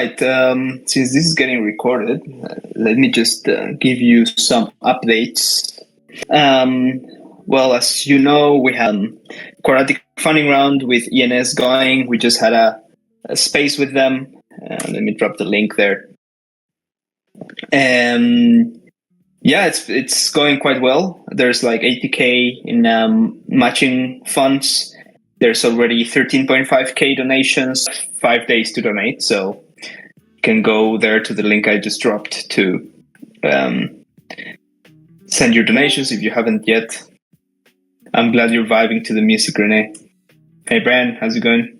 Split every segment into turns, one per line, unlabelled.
right. Since this is getting recorded, let me just give you some updates. Well, as you know, we had quadratic funding round with ENS going. We just had a space with them. Let me drop the link there. Yeah, it's going quite well. There's like 80K in matching funds. There's already 13.5K donations, 5 days to donate. So you can go there to the link I just dropped to send your donations if you haven't yet. I'm glad you're vibing to the music, Renee. Hey, Brian, how's it going?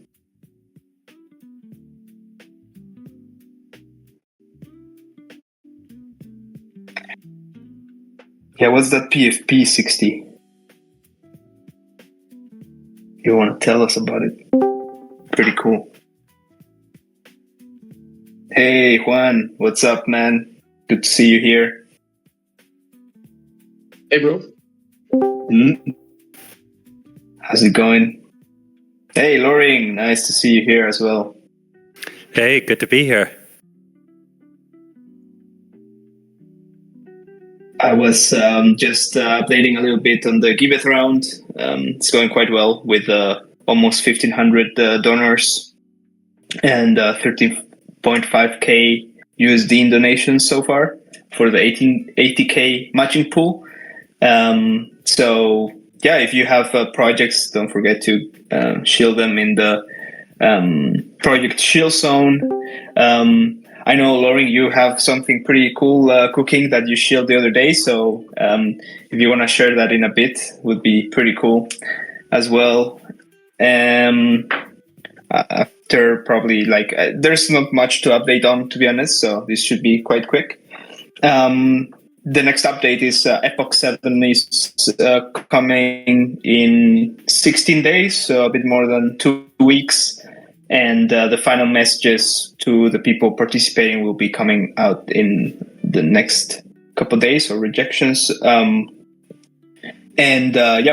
Yeah, what's that PFP 60? You want to tell us about it? Pretty cool. Hey, Juan, what's up, man? Good to see you here.
Hey, bro.
How's it going? Hey, Loring, nice to see you here as well.
Hey, good to be here.
I was just updating a little bit on the Giveth round. It's going quite well with almost 1,500 donors and 13.5K USD in donations so far for the 80K matching pool. So yeah, if you have projects, don't forget to shield them in the project shield zone. I know, Loring, you have something pretty cool cooking that you shielded the other day. So if you want to share that in a bit, would be pretty cool as well. After probably there's not much to update on, to be honest. So this should be quite quick. The next update is Epoch 7 is coming in 16 days, so a bit more than 2 weeks. And the final messages to the people participating will be coming out in the next couple of days, or rejections. Yeah,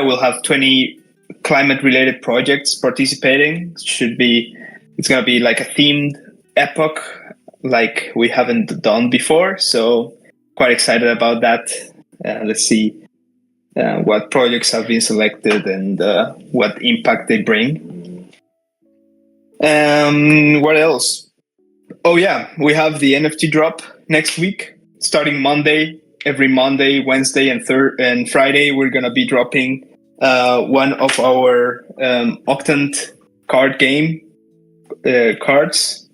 we'll have 20 climate-related projects participating. It's going to be like a themed epoch like we haven't done before. So quite excited about that. Let's see what projects have been selected and what impact they bring. What else? Oh yeah, we have the NFT drop next week, starting Monday. Every Monday, Wednesday, and Friday, we're gonna be dropping one of our Octant card game cards.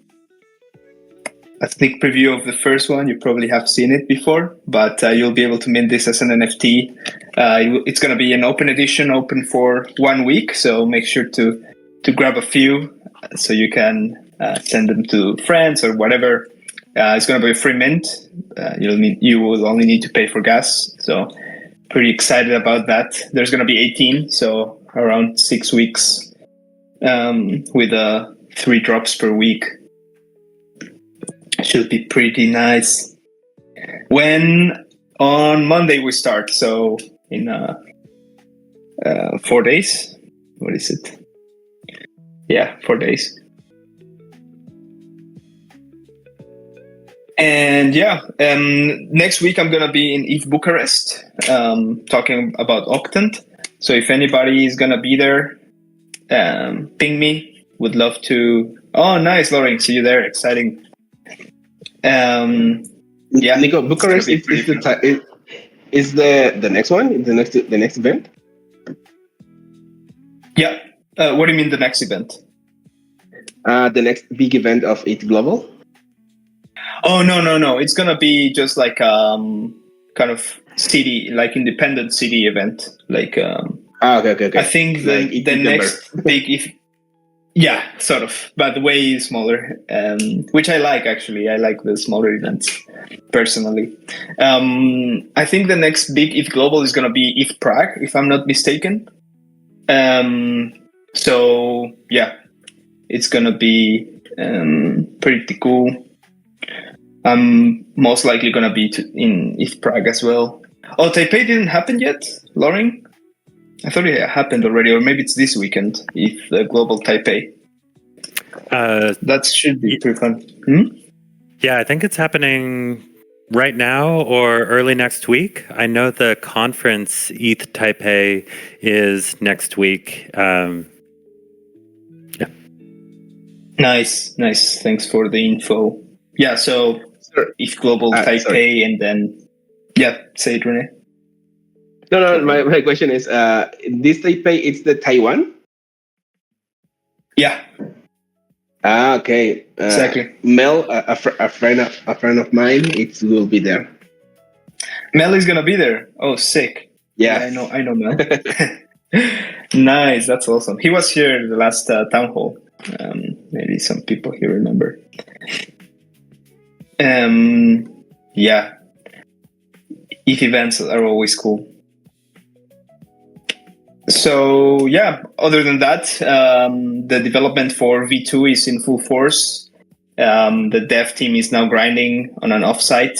A sneak preview of the first one. You probably have seen it before, but you'll be able to mint this as an NFT. It's gonna be an open edition, open for 1 week. So make sure to grab a few, so you can send them to friends or whatever. It's going to be a free mint. You will only need to pay for gas. So pretty excited about that. There's going to be 18, so around 6 weeks with 3 drops per week. Should be pretty nice. On Monday we start, so in 4 days. What is it? Yeah, 4 days. And yeah, next week I'm gonna be in ETH Bucharest, talking about Octant. So if anybody is gonna be there, ping me. Would love to. Oh, nice, Loring. See you there. Exciting. Yeah,
Nico, Bucharest is the next one, the next event.
Yeah. What do you mean the next event?
The next big event of ETH Global.
Oh no! It's gonna be just like kind of city, like independent city event. Like
Okay.
I think the next big yeah, sort of, but way smaller. Which I like actually. I like the smaller events personally. I think the next big ETH Global is gonna be ETH Prague, if I'm not mistaken. So yeah, it's gonna be pretty cool. I'm most likely gonna be in ETH Prague as well. Oh, Taipei didn't happen yet, Loring? I thought it happened already, or maybe it's this weekend, ETH Global Taipei. That should be pretty fun.
Yeah, I think it's happening right now or early next week. I know the conference ETH Taipei is next week. Yeah.
Nice. Thanks for the info. Yeah, so
Sir,
if Global
sorry.
Taipei and then, yeah, say it, Rene.
No. My question is, this Taipei, it's the Taiwan.
Yeah,
Okay.
exactly.
Mel, a friend of mine, it will be there.
Mel is gonna be there. Oh, sick.
Yeah.
I know Mel. Nice, that's awesome. He was here the last town hall. Maybe some people here remember. Yeah, ETH events are always cool. So yeah, other than that, the development for V2 is in full force. The dev team is now grinding on an offsite.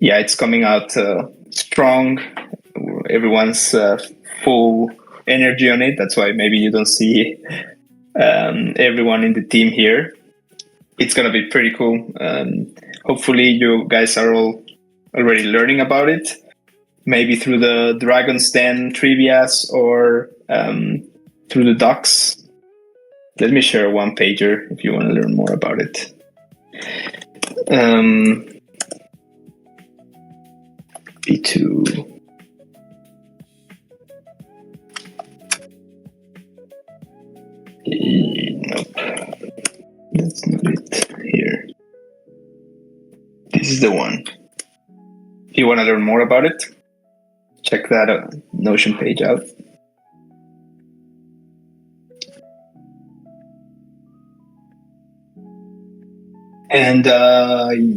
Yeah, it's coming out strong. Everyone's full energy on it. That's why maybe you don't see everyone in the team here. It's gonna be pretty cool. Hopefully, you guys are all already learning about it. Maybe through the Dragon's Den trivias or through the docs. Let me share a one pager if you want to learn more about it. V2. Nope. That's not it. Here. This is the one. If you want to learn more about it, check that Notion page out. And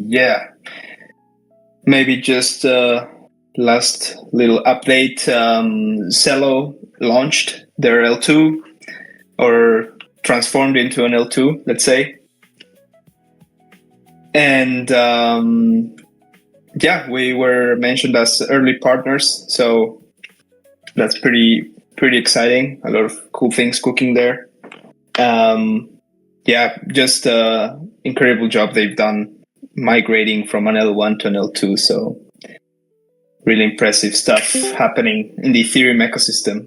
yeah, maybe just last little update. Cello launched their L2 or transformed into an L2, let's say. And yeah, we were mentioned as early partners, so that's pretty exciting. A lot of cool things cooking there. Yeah, just incredible job they've done migrating from an L1 to an L2. So really impressive stuff happening in the Ethereum ecosystem.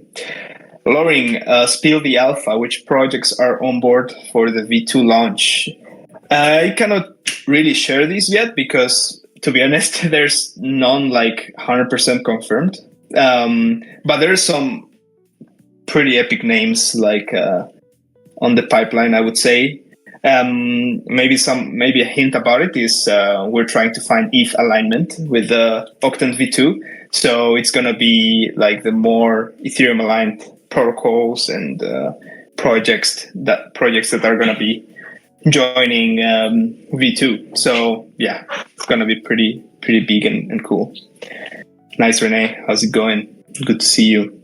Loring, spill the alpha. Which projects are on board for the V2 launch? I cannot really share these yet because, to be honest, there's none like 100% confirmed. But there's some pretty epic names like on the pipeline, I would say. Maybe a hint about it is we're trying to find ETH alignment with the Octant V2. So it's going to be like the more Ethereum aligned protocols and projects that are going to be joining V2. So yeah, it's going to be pretty big and cool. Nice, Rene. How's it going? Good to see you.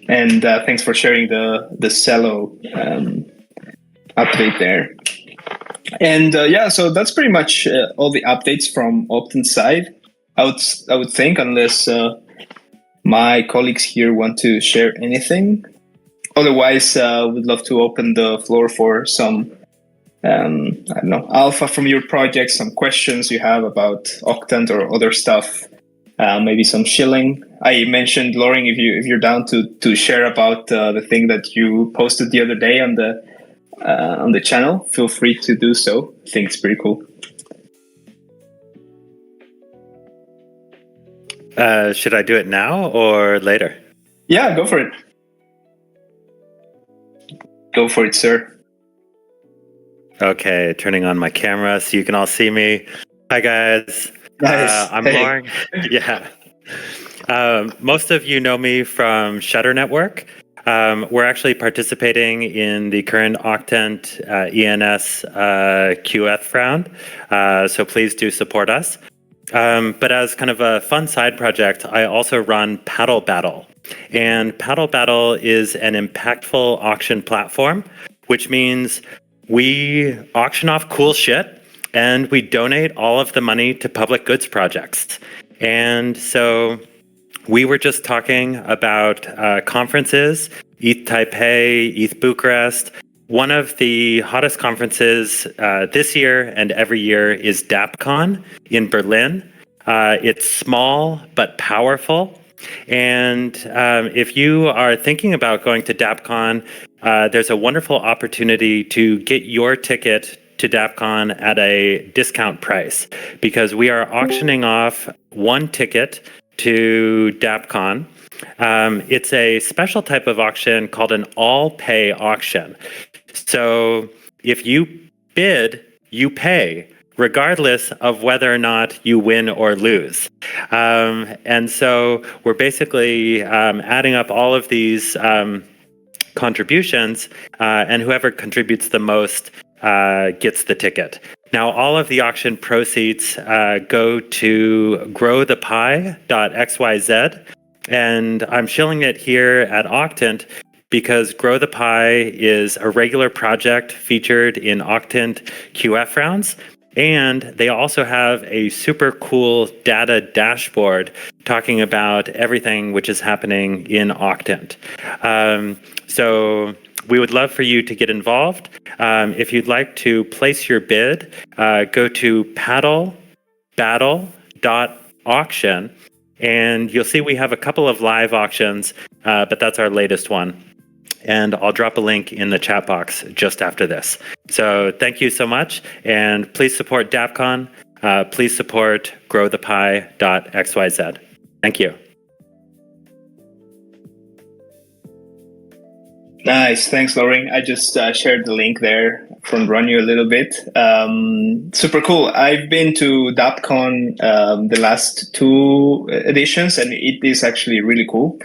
And thanks for sharing the Cello update there. And yeah, so that's pretty much all the updates from Octant's side. I would think, unless my colleagues here want to share anything. Otherwise, we'd love to open the floor for some, I don't know, alpha from your project, some questions you have about Octant or other stuff, maybe some shilling. I mentioned, Loring, if you're down to share about the thing that you posted the other day on the channel, feel free to do so. I think it's pretty cool.
Should I do it now or later?
Yeah, go for it. Go for it, sir.
Okay, turning on my camera so you can all see me. Hi, guys.
Nice.
I'm
Hey.
Loring. Yeah. Most of you know me from Shutter Network. We're actually participating in the current Octant ENS QF round, so please do support us. But as kind of a fun side project, I also run Paddle Battle. And Paddle Battle is an impactful auction platform, which means we auction off cool shit and we donate all of the money to public goods projects. And so we were just talking about conferences, ETH Taipei, ETH Bucharest, one of the hottest conferences this year and every year is DAppCon in Berlin. It's small but powerful. And if you are thinking about going to DAppCon, there's a wonderful opportunity to get your ticket to DAppCon at a discount price, because we are auctioning off one ticket to DAppCon. It's a special type of auction called an all-pay auction. So if you bid, you pay, regardless of whether or not you win or lose. And so we're basically adding up all of these contributions, and whoever contributes the most gets the ticket. Now, all of the auction proceeds go to growthepie.xyz, and I'm shilling it here at Octant because Grow the Pie is a regular project featured in Octant QF rounds. And they also have a super cool data dashboard talking about everything which is happening in Octant. So we would love for you to get involved. If you'd like to place your bid, go to paddlebattle.auction, and you'll see we have a couple of live auctions, but that's our latest one. And I'll drop a link in the chat box just after this. So thank you so much, and please support DAppCon. Please support growthepie.xyz. Thank you.
Nice, thanks, Lauren. I just shared the link there from run you a little bit. Super cool. I've been to DAppCon the last 2 editions, and it is actually really cool.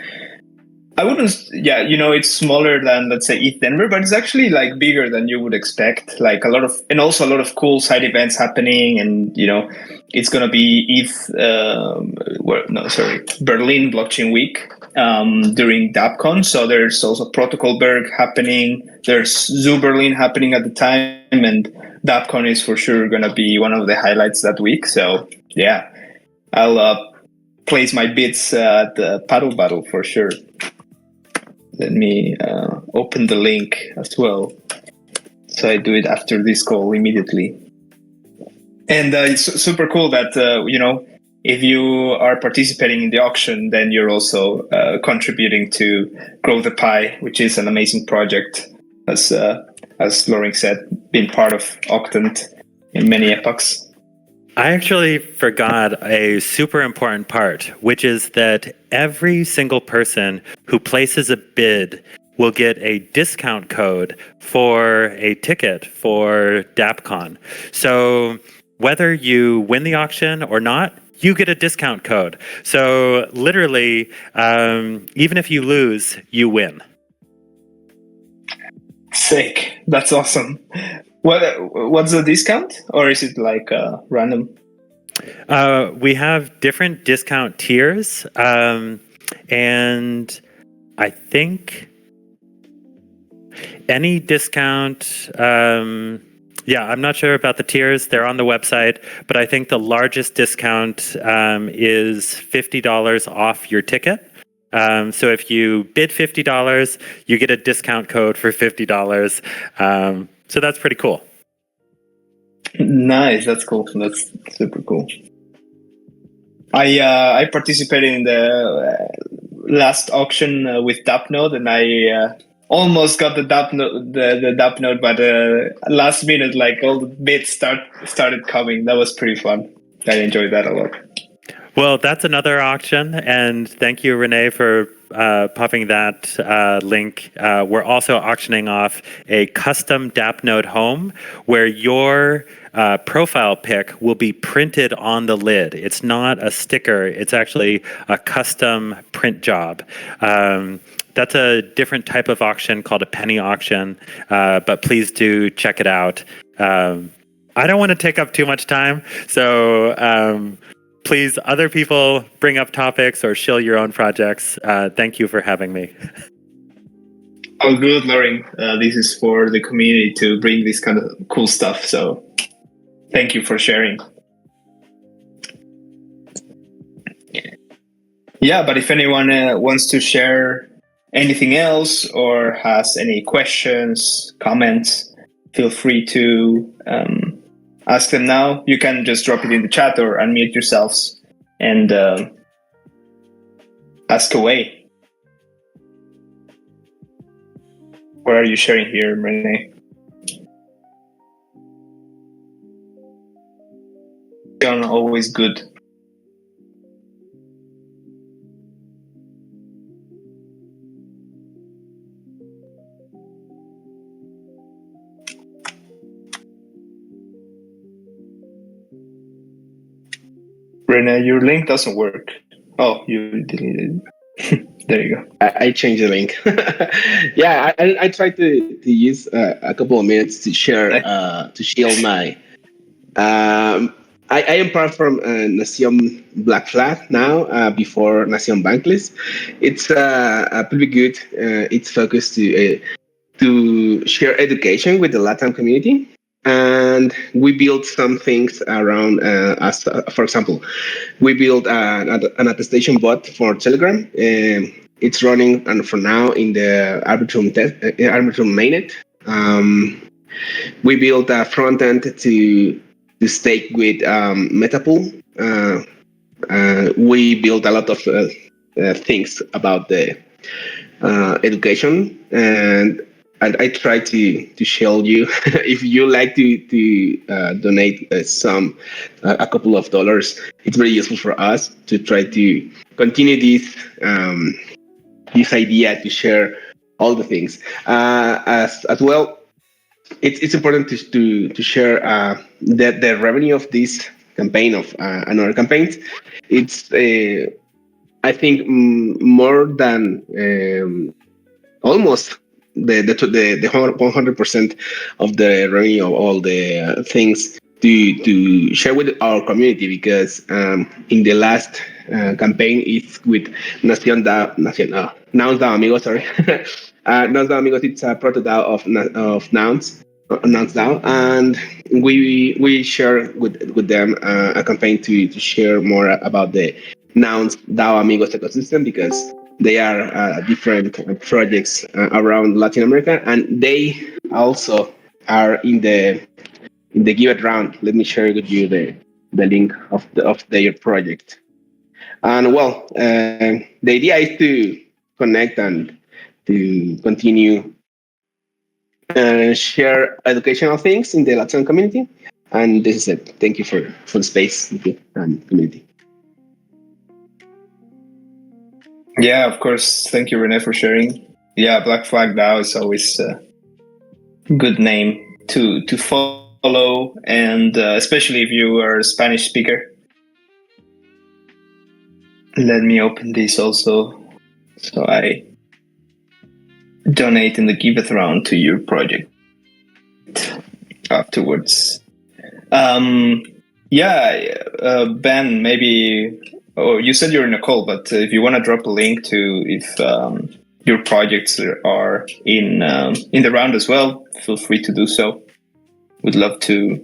I wouldn't, it's smaller than, let's say, ETH Denver, but it's actually like bigger than you would expect. Like also a lot of cool side events happening, and it's gonna be Berlin Blockchain Week during DAppCon. So there's also Protocol Berg happening. There's Zoo Berlin happening at the time, and DAppCon is for sure gonna be one of the highlights that week. So yeah, I'll place my bids at the Paddle Battle for sure. Let me open the link as well. So I do it after this call immediately. And it's super cool that, if you are participating in the auction, then you're also contributing to Grow the Pie, which is an amazing project, as Lauren said, been part of Octant in many epochs.
I actually forgot a super important part, which is that every single person who places a bid will get a discount code for a ticket for DAppCon. So whether you win the auction or not, you get a discount code. So literally, even if you lose, you win.
Sick. That's awesome. What's the discount, or is it like random?
We have different discount tiers, and I think any discount. I'm not sure about the tiers. They're on the website, but I think the largest discount is $50 off your ticket. So if you bid $50, you get a discount code for $50. So that's pretty cool.
Nice, that's cool. That's super cool. I participated in the last auction with DAppNode, and I almost got the DAppNode, but last minute, like all the bids started coming. That was pretty fun. I enjoyed that a lot.
Well, that's another auction, and thank you, Renee, for popping that link. We're also auctioning off a custom DAppNode home where your profile pic will be printed on the lid. It's not a sticker. It's actually a custom print job. That's a different type of auction called a penny auction, but please do check it out. I don't want to take up too much time, so please, other people bring up topics or shill your own projects. Thank you for having me.
Oh, good, Lauren. This is for the community to bring this kind of cool stuff. So thank you for sharing. Yeah, but if anyone wants to share anything else or has any questions, comments, feel free to ask them now. You can just drop it in the chat or unmute yourselves and ask away. What are you sharing here, Rene? Always good. Rene, your link doesn't work. Oh, you deleted it. There you go.
I changed the link. Yeah, I tried to use a couple of minutes to share to shield my. I am part from Nación Black Flag now. Before Nación Bankless, it's pretty good. It's focused to share education with the Latin community. And we built some things around, for example, we built an attestation bot for Telegram. It's running, and for now, in the Arbitrum mainnet. We built a front end to stake with Metapool. We built a lot of things about the education, and I try to show you if you like to donate a couple of dollars. It's very useful for us to try to continue this idea to share all the things. As well, it's important to share the revenue of this campaign of another campaigns. It's I think more than almost the 100% of the revenue of all the things to share with our community, because in the last campaign it's with Nouns DAO Amigos, sorry. Nouns DAO Amigos, it's a proto DAO of Nouns DAO, and we share with them a campaign to share more about the Nouns DAO Amigos ecosystem, because they are different projects around Latin America, and they also are in the Give It round. Let me share with you the link of their project. And well, the idea is to connect and to continue share educational things in the Latin community. And this is it. Thank you for the space and community.
Yeah, of course. Thank you, Rene, for sharing. Yeah, Black Flag DAO is always a good name to follow, and especially if you are a Spanish speaker. Let me open this also, so I donate in the Give It round to your project afterwards. Ben, maybe. Oh, you said you're in a call, but if you want to drop a link to if your projects are in the round as well, feel free to do so. Would love to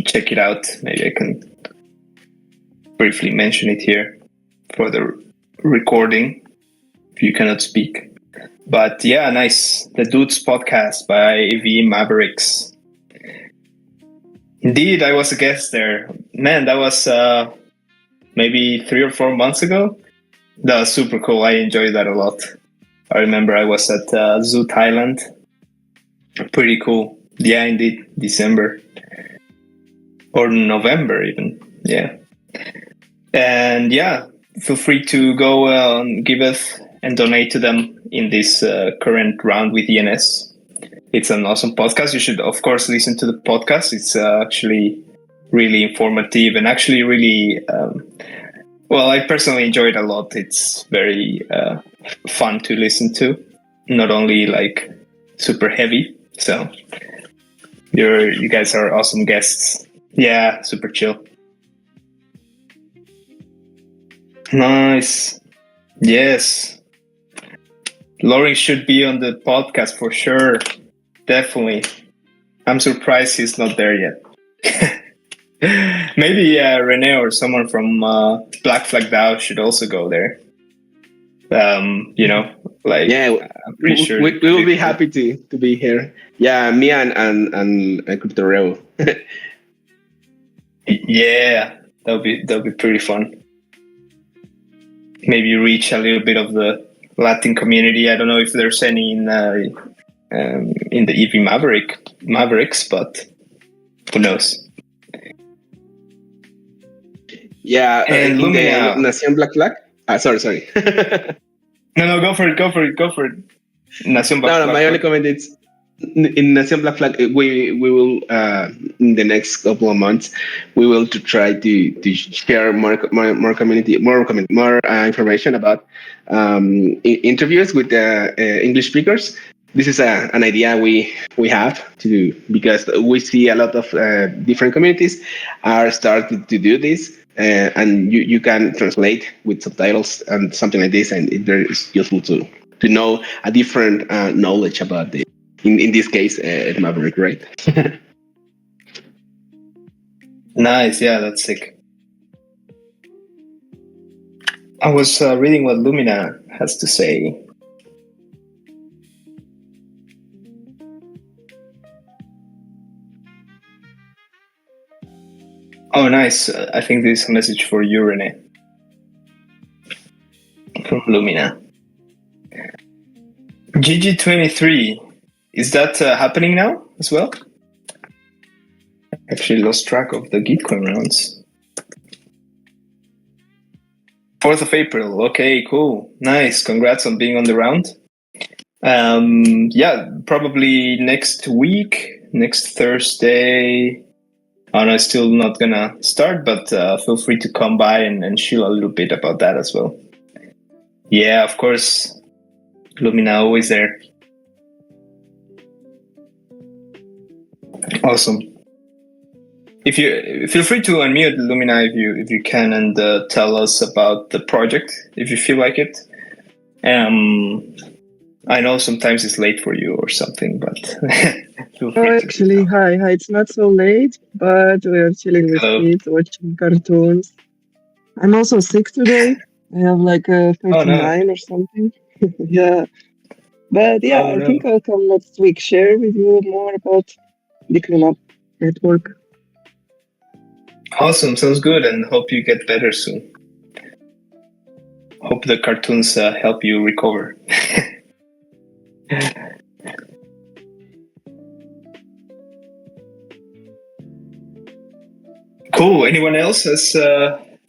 check it out. Maybe I can briefly mention it here for the recording if you cannot speak. But yeah, nice. The Dudes podcast by AV Mavericks. Indeed, I was a guest there. Man, that was maybe 3 or 4 months ago. That was super cool. I enjoyed that a lot. I remember I was at Zoo Thailand. Pretty cool. Yeah, indeed. December. Or November even. Yeah. And yeah, feel free to go give us and donate to them in this current round with ENS. It's an awesome podcast. You should, of course, listen to the podcast. It's actually really informative and actually really, well, I personally enjoy it a lot. It's very fun to listen to, not only like super heavy. So you guys are awesome guests. Yeah, super chill. Nice. Yes. Lauren should be on the podcast for sure. Definitely. I'm surprised he's not there yet. Maybe Rene or someone from Black Flag DAO should also go there. Like,
Yeah,
I'm pretty sure
we
it
will
could
be
be cool.
happy to be here. Yeah, me and Crypto Revo.
Yeah, that'll be pretty fun. Maybe reach a little bit of the Latin community. I don't know if there's any in the EV Mavericks, but who knows?
Yeah,
And
in the
Lumina.
Nación Black Flag. Sorry.
No, go for it. Nación
No,
Black
my only
Flag.
comment is in Nación Black Flag. We will in the next couple of months we will to try to share more community more information about interviews with the English speakers. This is an idea we have to do because we see a lot of different communities are starting to do this. And you can translate with subtitles and something like this, and it's very useful to know a different knowledge about the in this case Maverick, right?
Nice. Yeah, that's sick. I was reading what Lumina has to say. Oh, nice. I think this is a message for you, Rene, from Lumina. GG23, is that happening now as well? Actually lost track of the Gitcoin rounds. 4th of April. Okay, cool. Nice. Congrats on being on the round. Yeah, probably next week, next Thursday. Oh, no, it's still not gonna start, but feel free to come by and chill a little bit about that as well. Yeah, of course. Lumina always there. Awesome. If you feel free to unmute Lumina if you can and tell us about the project if you feel like it. I know sometimes it's late for you or something, but feel free to.
Actually, hi. It's not so late, but we are chilling with kids, watching cartoons. I'm also sick today. I have like a 39 or something. Yeah. But yeah, I think I'll come next week, share with you more about the cleanup network.
Awesome, sounds good, and hope you get better soon. Hope the cartoons help you recover. Cool. Anyone else has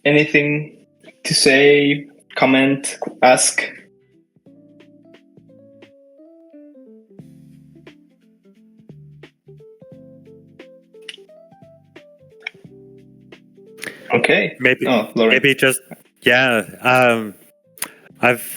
anything to say, comment, ask? Okay.
Maybe just I've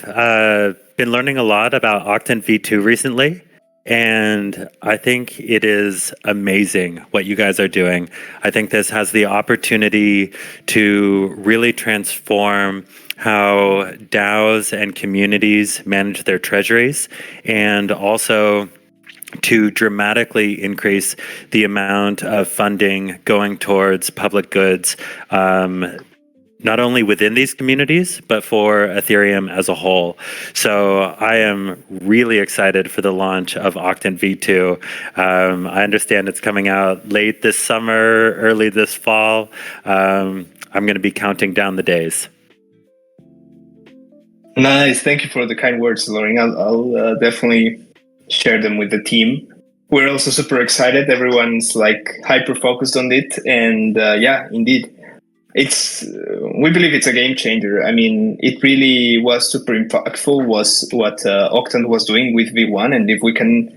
been learning a lot about Octant V2 recently, and I think it is amazing what you guys are doing. I think this has the opportunity to really transform how DAOs and communities manage their treasuries, and also to dramatically increase the amount of funding going towards public goods, not only within these communities, but for Ethereum as a whole. So I am really excited for the launch of Octant V2. I understand it's coming out late this summer, early this fall. I'm going to be counting down the days.
Nice. Thank you for the kind words, Lauren. I'll definitely share them with the team. We're also super excited. Everyone's like hyper focused on it. And yeah, indeed. We believe it's a game changer. I mean, it really was super impactful was what Octant was doing with V1. And if we can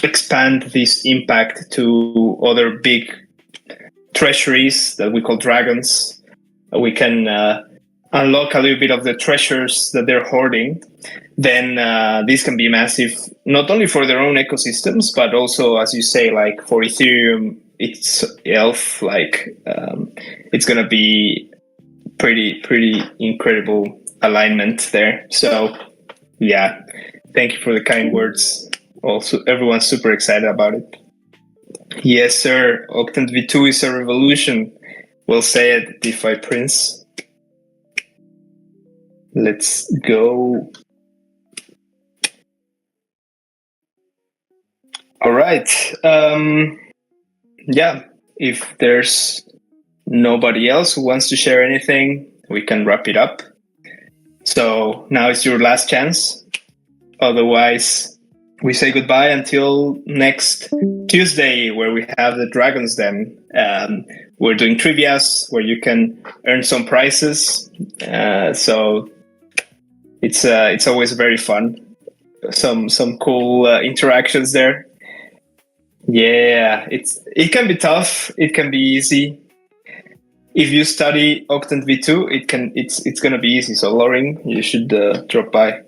expand this impact to other big treasuries that we call dragons, we can unlock a little bit of the treasures that they're hoarding, then this can be massive, not only for their own ecosystems, but also, as you say, like for Ethereum itself, like it's going to be pretty incredible alignment there. So yeah, thank you for the kind words. Also, everyone's super excited about it. Yes, sir. Octant V2 is a revolution. We'll say it, DeFi Prince. Let's go. All right. Yeah, if there's nobody else who wants to share anything, we can wrap it up. So now is your last chance. Otherwise, we say goodbye until next Tuesday, where we have the Dragon's Den. We're doing trivias where you can earn some prizes. So it's always very fun. Some cool interactions there. Yeah, it can be tough. It can be easy. If you study Octant V2, it's gonna be easy. So Loring, you should drop by.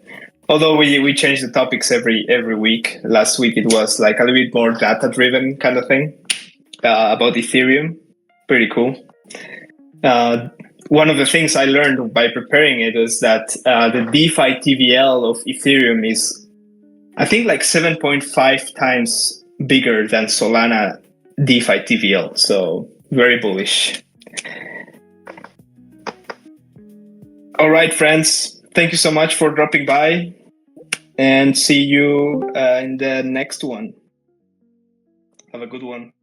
Although we change the topics every week. Last week it was like a little bit more data driven kind of thing about Ethereum. Pretty cool. One of the things I learned by preparing it is that the DeFi TVL of Ethereum is, I think, like 7.5 times bigger than Solana DeFi TVL. So very bullish. All right, friends. Thank you so much for dropping by, and see you in the next one. Have a good one.